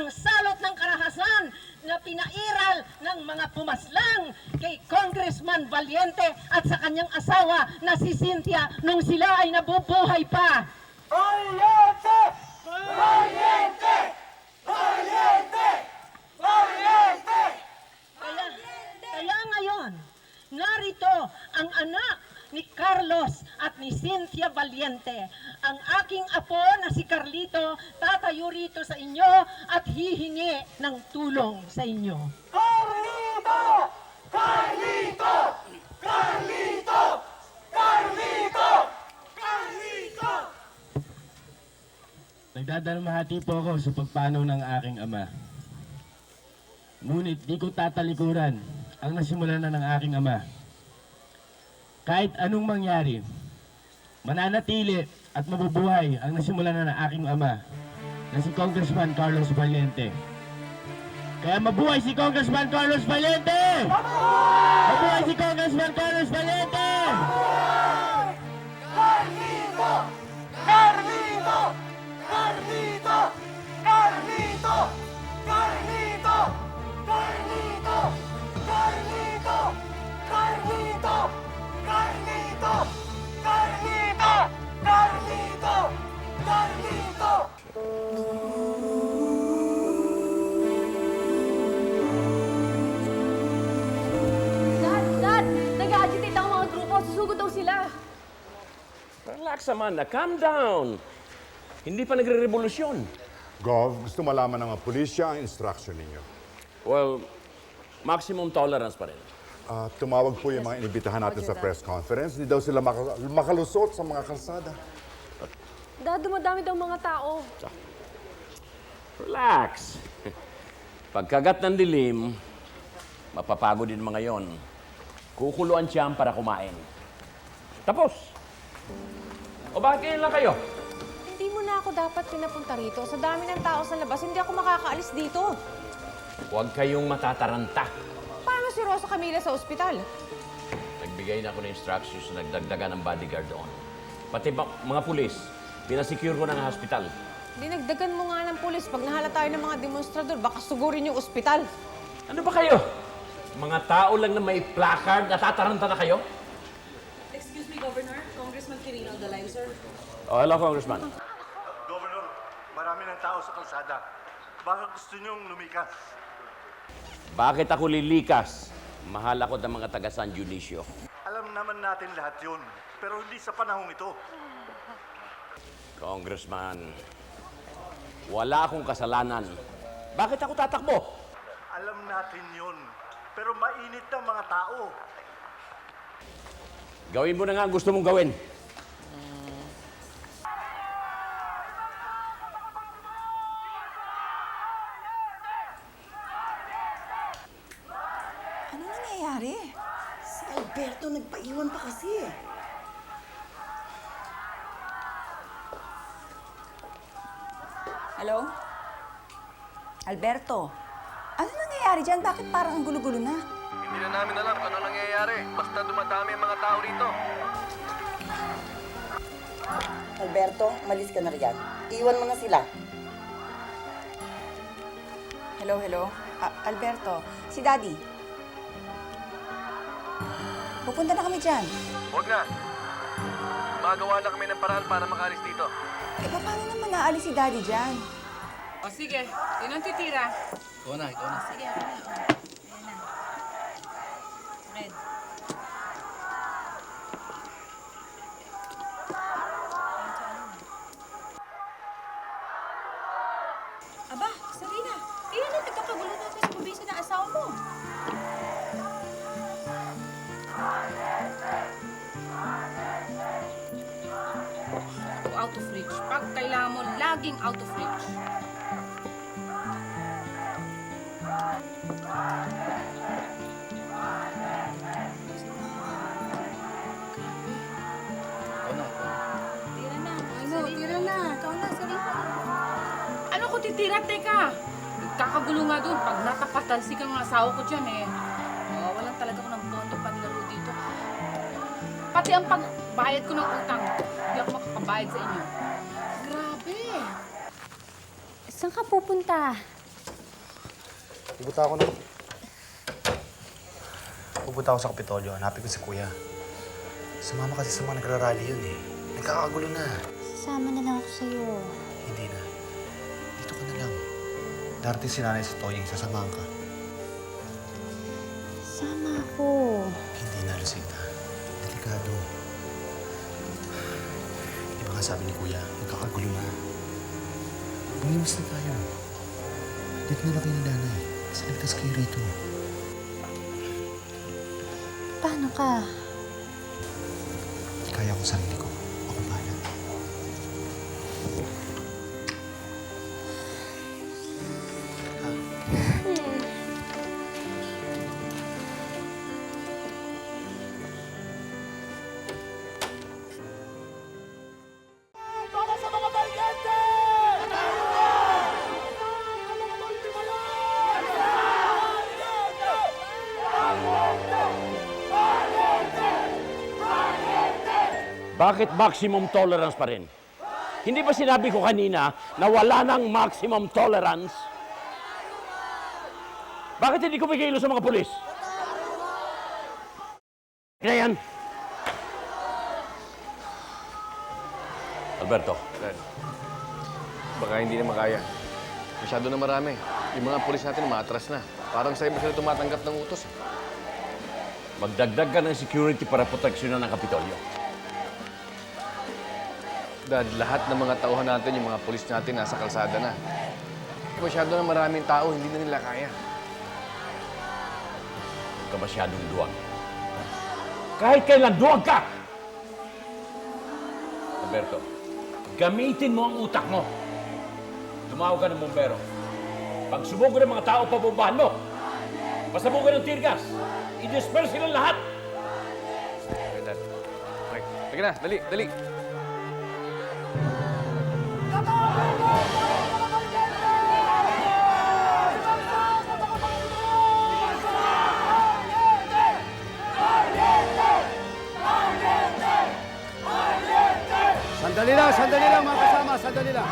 ang salot ng karahasan na pinairal ng mga pumaslang kay Congressman Valiente at sa kanyang asawa na si Cynthia nung sila ay nabubuhay pa. Valiente! Valiente! Valiente! Valiente! Kaya ngayon, narito ang anak ni Carlos at ni Cynthia Valiente. Ang aking apo na si Carlito tatayo rito sa inyo at hihingi ng tulong sa inyo. Carlito! Carlito! Carlito! Carlito! Carlito! Nagdadalmahati po ako sa pagpanaw ng aking ama. Ngunit di ko tatalikuran ang nasimulan na ng aking ama. Kahit anong mangyari, mananatili at mabubuhay ang nasimulan na ng aking ama na si Congressman Carlos Valiente. Kaya mabuhay si Congressman Carlos Valiente! Mabuhay si Congressman Carlos Valiente! Carlito! Carlito! Carlito! Carlito! Carlito! Carlito! Carlito! Carlito! Carlito! Carlito! Carlito! Carlito! Dad! Nag-agitate ang mga grupo. Susugod daw sila. Relax naman na. Calm down. Hindi pa nagre-revolusyon. Gov, gusto malaman ng mga pulisya ang instruction ninyo. Well, maximum tolerance pa rin. Tumawag po yung mga inibitahan natin sa press conference. Hindi daw sila makalusot sa mga kalsada. Dad, dumadami daw mga tao. Relax. Pagkagat ng dilim, mapapagod din mga yon. Kukuluan siyam para kumain. Tapos. O bakit ngayon lang kayo? Hindi mo na ako dapat pinapunta rito. Sa dami ng tao sa labas, hindi ako makakaalis dito. Huwag kayong matataranta. Paano si Rosa Camila sa ospital? Nagbigay na ako ng instructions na nagdagdagan ng bodyguard doon. Pati mga pulis, pinasecure ko ng hospital. Dinagdagan mo nga ng pulis. Pag nahala tayo ng mga demonstrador, baka sugurin yung ospital. Ano ba kayo? Mga tao lang na may placard, natataranta na kayo? Excuse me, Governor. Congressman Quirino on the line, sir. Oh, hello, Congressman. Governor, marami ng tao sa kalsada. Baka gusto niyong lumikas. Bakit ako lilikas? Mahal ako ng mga taga San Dionisio. Alam naman natin lahat yun, pero hindi sa panahong ito. Congressman, wala akong kasalanan. Bakit ako tatakbo? Alam natin yun, pero mainit ang mga tao. Gawin mo na nga ang gusto mong gawin. Ano nangyayari? Si Alberto nagpaiwan pa kasi. Hello? Alberto, ano nangyayari dyan? Bakit parang ang gulo-gulo na? Hindi na namin alam kung ano nangyayari. Basta dumadami ang mga tao rito. Alberto, malis ka na riyan. Iwan mo na sila. Hello, hello? Alberto, si Daddy. Pupunta na kami dyan. Huwag na. Magawa na kami ng paraan para makalis dito. Eh, paano naman naalis si Daddy dyan? O sige, sino ang titira? Ikaw na. Sige, ako na. Ayan na. Red. Aba, Sarina, kaya na nagkakagulo natin sa pabisa ng asawa mo. Out of reach. Pag kailangan mo, laging out of reach. Tira na. Ano? Tira na. Ikaw na, Sarina. Ano ko titira? Teka. Kakagulo nga doon. Pag natapatalsik ang asawa ko dyan eh. Oh, walang talaga ko ng bondo panlaro dito. Pati ang pagbayad ko ng utang. Hindi ako makakabayad sa inyo. Grabe. Saan ka pupunta? Pupunta ako sa Kapitolyo. Hanapin ko si Kuya. Sumama kasi sa mga nagrarally yun eh. Nagkakagulo na. Sasama na lang ako sa'yo. Hindi na. Dito ka na lang. Darating si nanay sa Toying. Sasamahan ka. Sama ako. Hindi na, Lucita. Delikado. Di ba nga sabi ni Kuya, nagkakagulo na. Bumiwas na tayo. Dito na lang kayo ni nanay. Kasi ligtas kayo rito. Paano ka? Kaya ko sarili ko. Ako bahala. Bakit maximum tolerance pa rin? Hindi ba sinabi ko kanina na wala nang maximum tolerance? Bakit hindi ko bigay sa mga pulis? Kaya yan. Alberto. Dad, baka hindi na makaya. Masyado na marami. Yung mga pulis natin umaatras na. Parang sa iba sila tumatanggap ng utos. Magdagdag ka ng security para proteksyonan ng Kapitolyo. Dad, lahat ng mga tauhan natin, yung mga pulis natin, nasa kalsada na. Masyado na maraming tao, hindi na nila kaya. Huwag ka masyadong duwag. Kahit kailan, duwag ka! Alberto, gamitin mo ang utak mo. Tumawag ka ng bombero. Pag sumugo ng mga tao, pabombahan mo. Pasabugan ng tear gas. I-disperse silang lahat. Okay, Dad. Okay, sige na, dali, dali. Sandali lang mga kasama, sandali lang.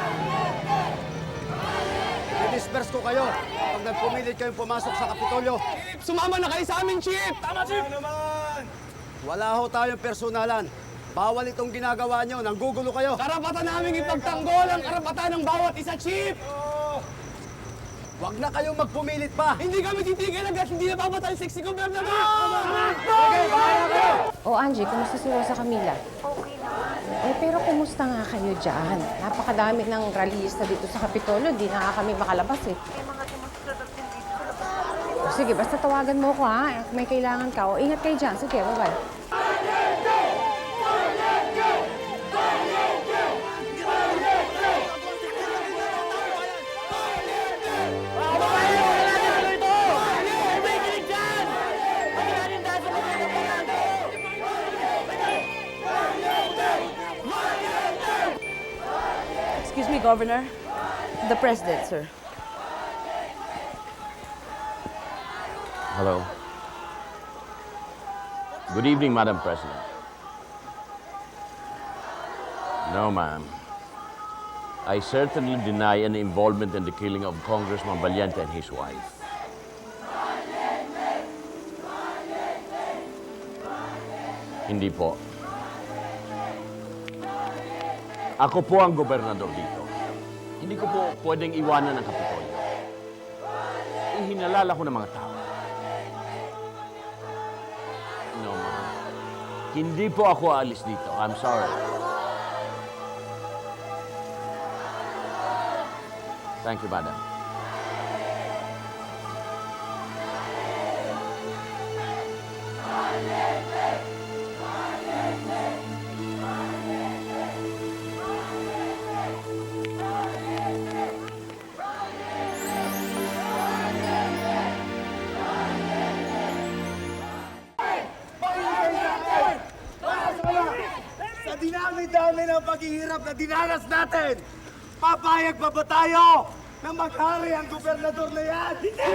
I-disperse ko kayo pag nagpumilit kayong pumasok sa Kapitolyo. Sumama na kayo sa amin, Chief! Tama, Chief! Wala ho tayong personalan. Bawal itong ginagawa nyo, nanggugulo kayo. Karapatan namin ipagtanggol ang karapatan ng bawat isa, Chief! Huwag na kayong magpumilit pa. Hindi kami titigil hanggat hindi napapatalsik si Gobernador! Sige, bahala kayo. O Angie, kumusta si Rosa Camila? Okay naman. Eh, pero kumusta nga kayo dyan? Napakadami ng rallyista dito sa Kapitolyo. Di na nga kami makalabas eh. May mga demonstrador din dito sa labas. O, sige, basta tawagan mo ko ha. Kung may kailangan ka. O, ingat kayo dyan. Sige, bye-bye. Excuse me, Governor. The President, sir. Hello. Good evening, Madam President. No, ma'am. I certainly deny any involvement in the killing of Congressman Valiente and his wife. Hindi po. Ako po ang gobernador dito. Hindi ko po pwedeng iwanan ang Kapitolyo. Ihinalala ko ng mga tao. No, ma'am. Hindi po ako aalis dito. I'm sorry. Thank you, madam. Sa dinami-dami ng paghihirap na dinanas natin, papayag pa ba tayo na maghari ang gobernador na yan? Hindi!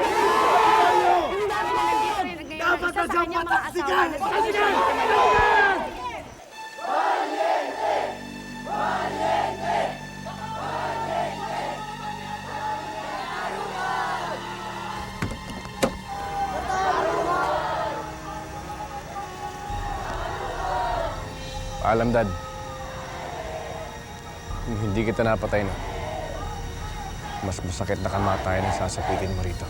Dapat na siyang mataksikan! Mataksikan! Paalam, Dad. Kung hindi kita napatay na, mas masakit na kamatayan ang sasapitin mo rito.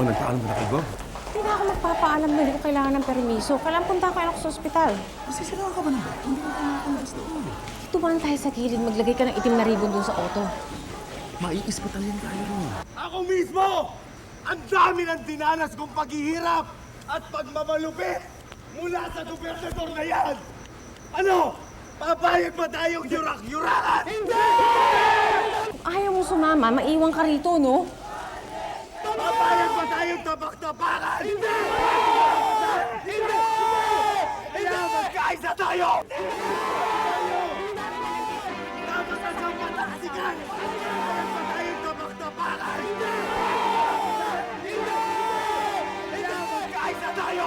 O, nagpaalam ka na kay Gov? Hindi na ako magpapaalam na hindi ko kailangan ng permiso. Kailangan punta ko sa ospital. Masisiraan ka ba naman? Hindi ka nakakalabas doon. Tumaan tayo sa gilid, maglagay ka ng itim na ribbon dun sa auto. Maiispatalyan tayo ron. Ako mismo! Ang dami ng dinanas kong paghihirap at pagmamalupit mula sa gobernador na yan! Ano? Papayag ba tayong yurak-yurakan? Hindi! Kung ayaw mo sumama, maiwan ka rito, no? Papayag ba tayong tabak-tabakan? Hindi! Hindi! Hindi! Magkaisa tayo! Dapat na siyang matasigan! Papayag ba tayong tabak-tabakan? Hindi! Hindi! Hindi! Magkaisa tayo!